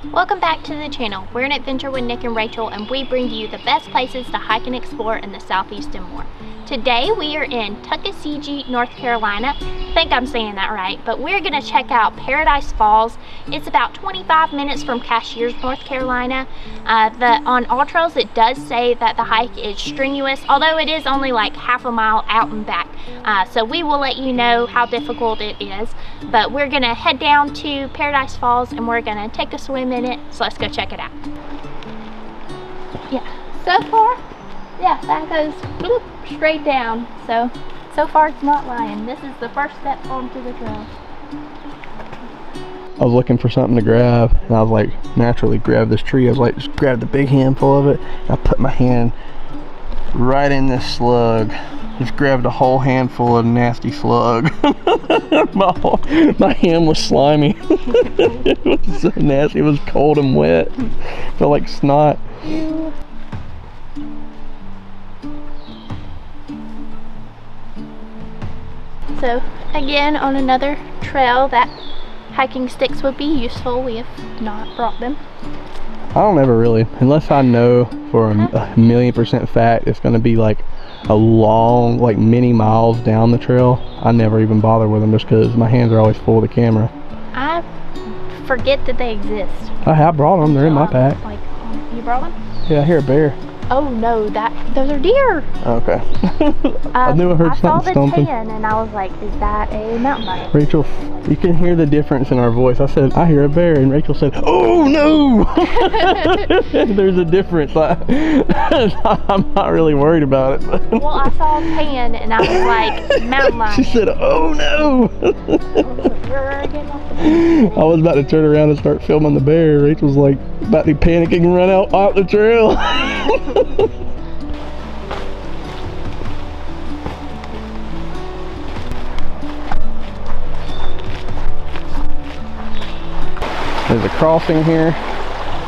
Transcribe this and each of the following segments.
Welcome back to the channel. We're an adventure with Nick and Rachel, and we bring you the best places to hike and explore in the Southeast and more. Today we are in Tuckasegee, North Carolina. I think I'm saying that right, but we're gonna check out Paradise Falls. It's about 25 minutes from Cashiers, North Carolina. On AllTrails it does say that the hike is strenuous, although it is only like half a mile out and back. So we will let you know how difficult it is, but we're gonna head down to Paradise Falls and we're gonna take a swim in it. So let's go check it out. Yeah, so far, yeah, that goes bloop, straight down. So far it's not lying. This is the first step onto the trail. I was looking for something to grab, and I was like, naturally grab this tree. I was like, just grab the big handful of it. And I put my hand right in this slug. Just grabbed a whole handful of nasty slug. my hand was slimy. It was so nasty. It was cold and wet. Felt like snot. Ew. So again, on another trail that hiking sticks would be useful. We have not brought them. I don't ever really, unless I know for a 1,000,000% fact it's going to be like a long, like many miles down the trail. I never even bother with them just because my hands are always full of the camera. I forget that they exist. I brought them. They're in my pack. Like, you brought them? Yeah, I hear a bear. Oh no, those are deer. Okay. I knew I heard something stomping. I saw the tan and I was like, is that a mountain lion? Rachel, you can hear the difference in our voice. I said, I hear a bear, and Rachel said, oh no! There's a difference. I'm not really worried about it. Well, I saw a tan and I was like, mountain lion. She said, oh no! I was about to turn around and start filming the bear. Rachel's like about to be panicking and run out the trail. There's a crossing here.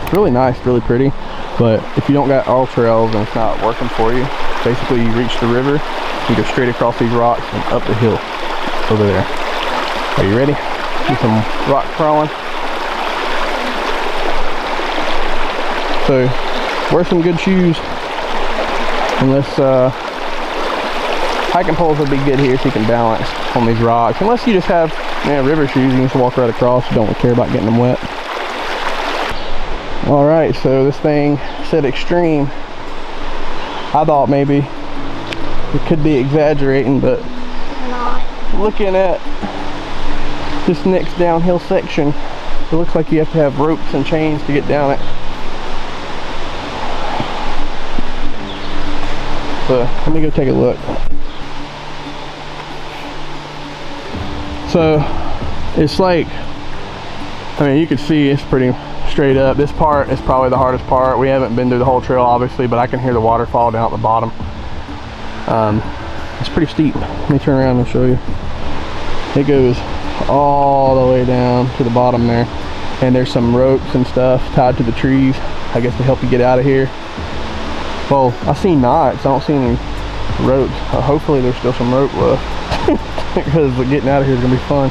It's really nice, really pretty. But if you don't got AllTrails and it's not working for you, basically you reach the river, you go straight across these rocks and up the hill over there. Are you ready? Do some rock crawling. So wear some good shoes. Unless hiking poles would be good here so you can balance on these rocks. Unless you just have river shoes, you can just walk right across. You don't care about getting them wet. Alright, so this thing said extreme. I thought maybe it could be exaggerating, but looking at this next downhill section, it looks like you have to have ropes and chains to get down it. So let me go take a look. So it's like, I mean, you can see it's pretty straight up. This part is probably the hardest part. We haven't been through the whole trail obviously, but I can hear the waterfall down at the bottom. It's pretty steep. Let me turn around and show you. It goes all the way down to the bottom there, and there's some ropes and stuff tied to the trees, I guess, to help you get out of here. Well, I see knots. I don't see any ropes. Hopefully there's still some rope left because getting out of here is going to be fun.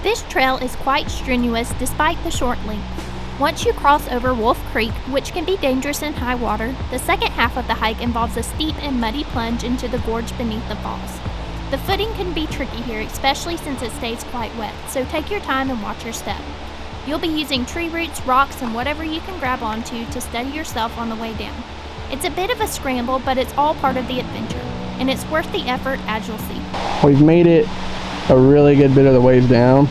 This trail is quite strenuous despite the short length. Once you cross over Wolf Creek, which can be dangerous in high water, the second half of the hike involves a steep and muddy plunge into the gorge beneath the falls. The footing can be tricky here, especially since it stays quite wet, so take your time and watch your step. You'll be using tree roots, rocks, and whatever you can grab onto to steady yourself on the way down. It's a bit of a scramble, but it's all part of the adventure, and it's worth the effort, as you'll see. We've made it a really good bit of the ways down.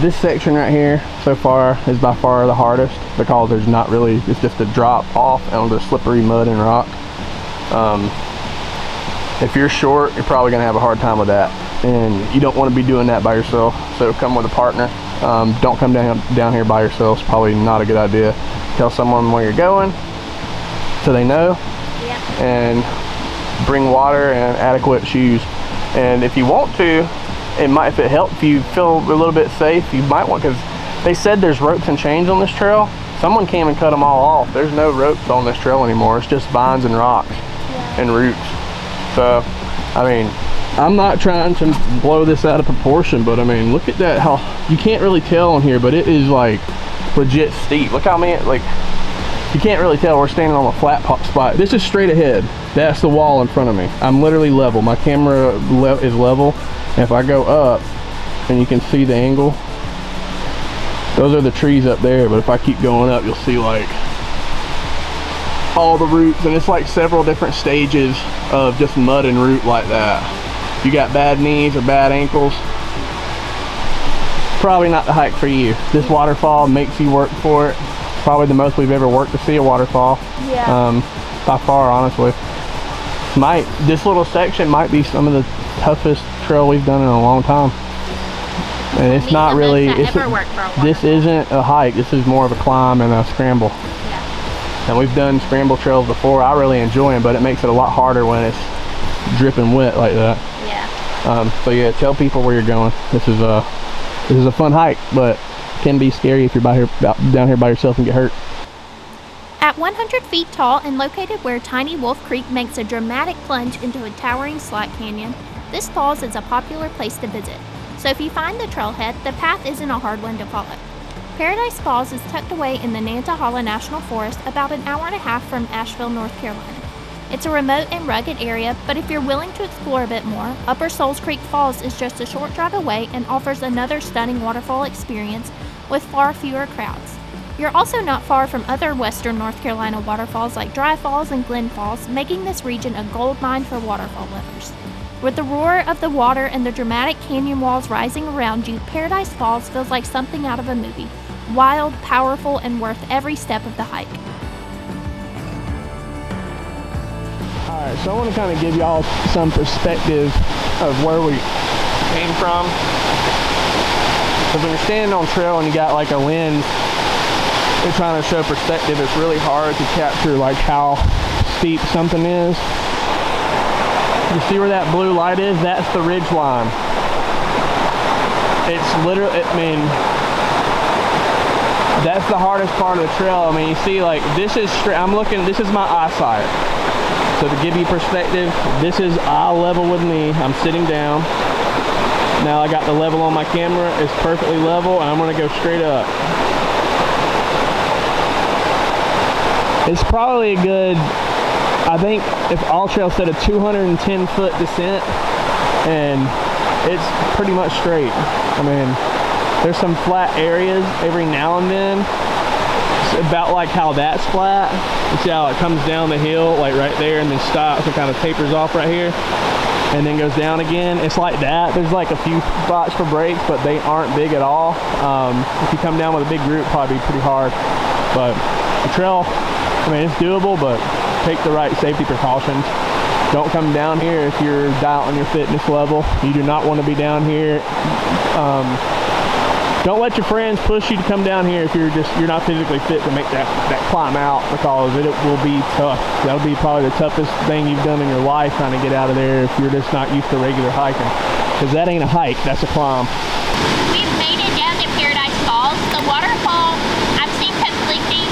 This section right here so far is by far the hardest because there's not really, it's just a drop off onto slippery mud and rock. If you're short, you're probably gonna have a hard time with that, and you don't want to be doing that by yourself, so come with a partner. Don't come down here by yourself. It's probably not a good idea. Tell someone where you're going so they know. Yeah. And bring water and adequate shoes. And if you want to, if it helps you feel a little bit safe, you might want, because they said there's ropes and chains on this trail. Someone came and cut them all off. There's no ropes on this trail anymore. It's just vines and rocks and roots. So, I mean, I'm not trying to blow this out of proportion, but I mean, look at that, how you can't really tell on here, but it is like legit steep. Look how many, like, you can't really tell we're standing on a flat spot. This is straight ahead. That's the wall in front of me. I'm literally level. My camera is level. And if I go up, and you can see the angle, those are the trees up there. But if I keep going up, you'll see like all the roots, and it's like several different stages of just mud and root like that. You got bad knees or bad ankles, probably not the hike for you. This waterfall makes you work for it. Probably the most we've ever worked to see a waterfall. Yeah. By far, honestly. This little section might be some of the toughest trail we've done in a long time. And it's not really, this isn't a hike, this is more of a climb and a scramble. Yeah. And we've done scramble trails before. I really enjoy them, but it makes it a lot harder when it's dripping wet like that. Yeah. So yeah, tell people where you're going. This is a fun hike, but it can be scary if you're down here by yourself and get hurt. At 100 feet tall and located where Tiny Wolf Creek makes a dramatic plunge into a towering slot canyon, this falls is a popular place to visit. So if you find the trailhead, the path isn't a hard one to follow. Paradise Falls is tucked away in the Nantahala National Forest about an hour and a half from Asheville, North Carolina. It's a remote and rugged area, but if you're willing to explore a bit more, Upper Souls Creek Falls is just a short drive away and offers another stunning waterfall experience with far fewer crowds. You're also not far from other western North Carolina waterfalls like Dry Falls and Glen Falls, making this region a gold mine for waterfall lovers. With the roar of the water and the dramatic canyon walls rising around you, Paradise Falls feels like something out of a movie. Wild, powerful, and worth every step of the hike. Alright, so I want to kind of give y'all some perspective of where we came from. Because when you're standing on trail and you got like a lens, you're trying to show perspective, it's really hard to capture like how steep something is. You see where that blue light is? That's the ridge line. It's literally, I mean, that's the hardest part of the trail. I mean, you see like, this is straight, this is my eyesight. So to give you perspective, this is eye level with me. I'm sitting down. Now I got the level on my camera. It's perfectly level, and I'm gonna go straight up. It's probably a good, I think if all trails said a 210 foot descent, and it's pretty much straight. I mean, there's some flat areas every now and then. It's about like how that's flat. You see how it comes down the hill, like right there, and then stops and kind of tapers off right here, and then goes down again. It's like that. There's like a few spots for breaks, but they aren't big at all. If you come down with a big group, probably be pretty hard. But the trail, I mean, it's doable, but take the right safety precautions. Don't come down here if you're doubting your fitness level. You do not want to be down here. Don't let your friends push you to come down here if you're not physically fit to make that climb out, because it will be tough. That'll be probably the toughest thing you've done in your life, trying to get out of there if you're just not used to regular hiking. Because that ain't a hike, that's a climb. We've made it down to Paradise Falls. The waterfall, I've seen conflicting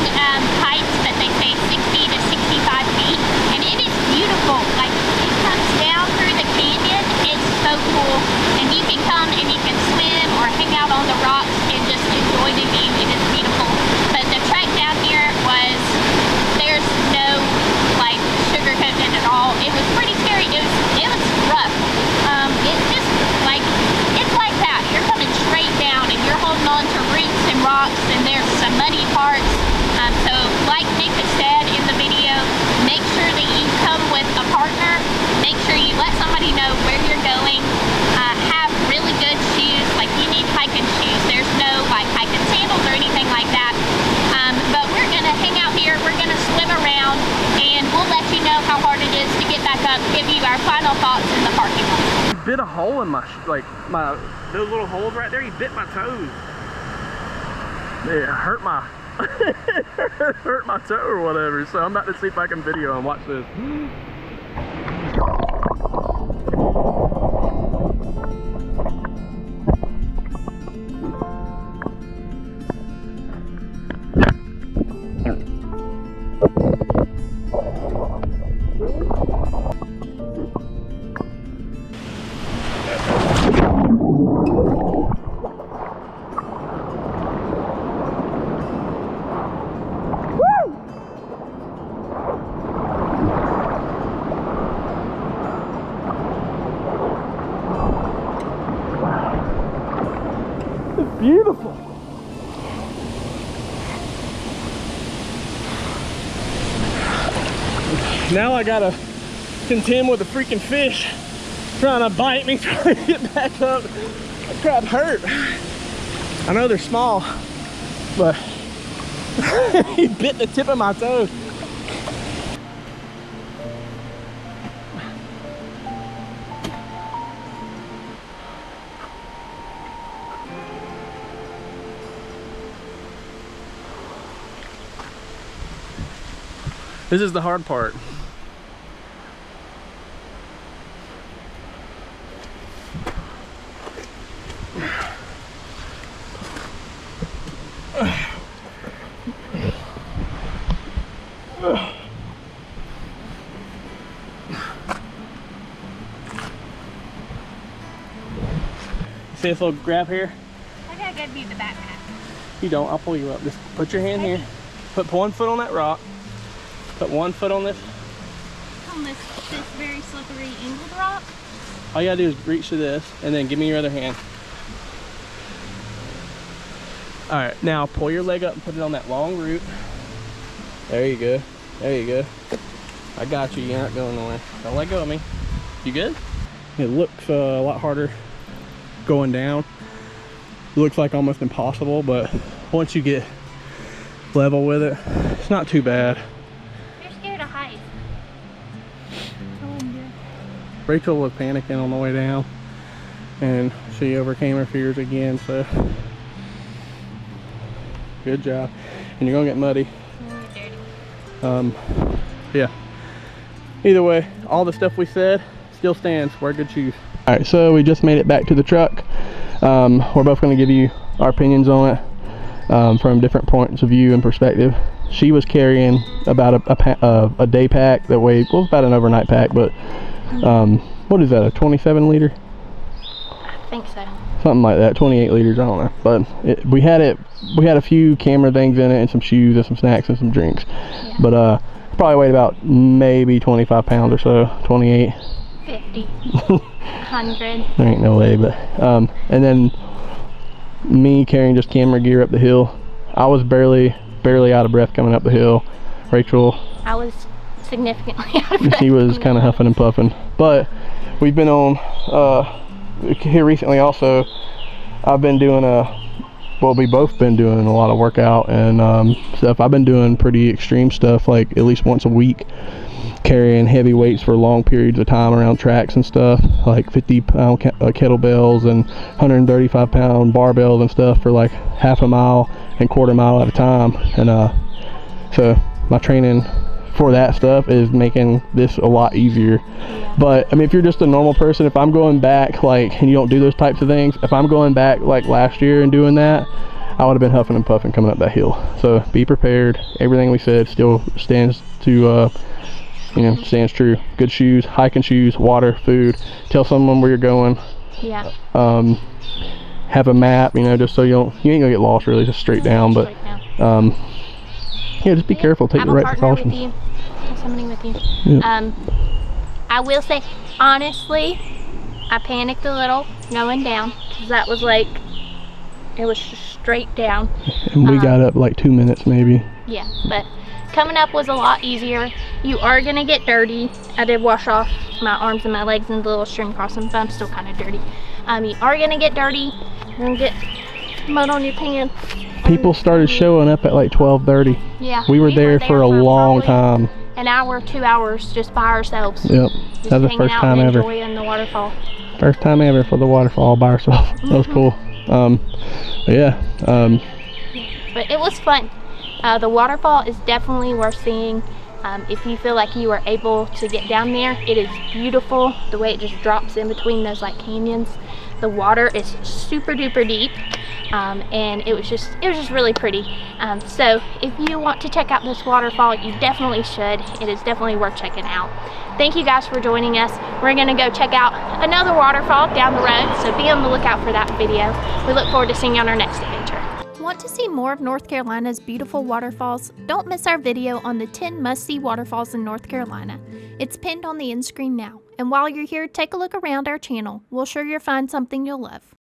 heights, but they say 60 to 65 feet, and it is beautiful. Like, it comes down through the canyon. It's so cool, and you can come and you can swim or hang out on the rocks and just enjoy the view. It is beautiful. But the trek down here there's no like sugarcoating it at all. It was pretty scary. It was rough. It's just like, it's like that. You're coming straight down and you're holding on to roots and rocks, and there's some muddy parts. So like Nick has said in the video, make sure that you come with a partner. Make sure you let somebody know where you're going. Have really good shoes. Like, you need hiking shoes. There's no like hiking sandals or anything like that. But we're gonna hang out here. We're gonna swim around, and we'll let you know how hard it is to get back up. Give you our final thoughts in the parking lot. He bit a hole in those little holes right there. He bit my toes. It hurt my hurt my toe or whatever. So I'm about to see if I can video and watch this. Now I gotta contend with a freaking fish trying to bite me, trying to get back up. That crab hurt. I know they're small, but he bit the tip of my toe. This is the hard part. See this little grab here? I gotta go do the backpack. You don't, I'll pull you up. Just put your hand here. Put one foot on that rock. Put one foot on this. On this very slippery angled rock? All you gotta do is reach to this and then give me your other hand. All right, now pull your leg up and put it on that long root. There you go. There you go. I got you. You're not going nowhere. Don't let go of me. You good? It looks a lot harder going down. It looks like almost impossible, but once you get level with it, it's not too bad. You're scared of heights. Rachel was panicking on the way down, and she overcame her fears again, so good job. And you're gonna get muddy. Yeah, either way, all the stuff we said still stands. Wear good shoes. All right, so we just made it back to the truck. We're both going to give you our opinions on it from different points of view and perspective. She was carrying about a day pack that weighed, well, about an overnight pack, but what is that, a 27 liter? I think so. Something like that, 28 liters, I don't know. But we had a few camera things in it and some shoes and some snacks and some drinks. Yeah. But probably weighed about maybe 25 pounds or so, 28. 50. 100. There ain't no way, but and then me carrying just camera gear up the hill. I was barely out of breath coming up the hill. Rachel, I was significantly out of breath. She was kind of huffing and puffing. But we've been on here recently also. I've been doing we both been doing a lot of workout and stuff. I've been doing pretty extreme stuff, like at least once a week, carrying heavy weights for long periods of time around tracks and stuff, like 50-pound kettlebells and 135-pound barbells and stuff for like half a mile and quarter mile at a time. And so my training for that stuff is making this a lot easier. But I mean, if you're just a normal person, if I'm going back and you don't do those types of things, if I'm going back like last year and doing that, I would have been huffing and puffing coming up that hill. So be prepared. Everything we said still stands to stands true. Good shoes, hiking shoes, water, food. Tell someone where you're going. Yeah. Have a map, just so you ain't gonna get lost really, just straight down. But yeah, just be careful. Take the right precautions. Have somebody with you. Yeah. I will say, honestly, I panicked a little going down because that was like, it was just straight down. And we got up like 2 minutes maybe. Yeah, but coming up was a lot easier. You are gonna get dirty. I did wash off my arms and my legs in the little stream crossing, but I'm still kind of dirty. You are gonna get dirty. You're gonna get mud on your pants. People started showing up at like 12:30. Yeah. We were there for a long time. An hour, 2 hours, just by ourselves. Yep. That was the first time ever. Enjoying the waterfall. First time ever for the waterfall by ourselves. That was cool. But it was fun. The waterfall is definitely worth seeing. If you feel like you are able to get down there, it is beautiful. The way it just drops in between those like canyons. The water is super duper deep. And it was just really pretty. So if you want to check out this waterfall, you definitely should. It is definitely worth checking out. Thank you guys for joining us. We're gonna go check out another waterfall down the road, so be on the lookout for that video. We look forward to seeing you on our next adventure. Want to see more of North Carolina's beautiful waterfalls? Don't miss our video on the 10 must-see waterfalls in North Carolina. It's pinned on the end screen now. And while you're here, take a look around our channel. We'll sure you'll find something you'll love.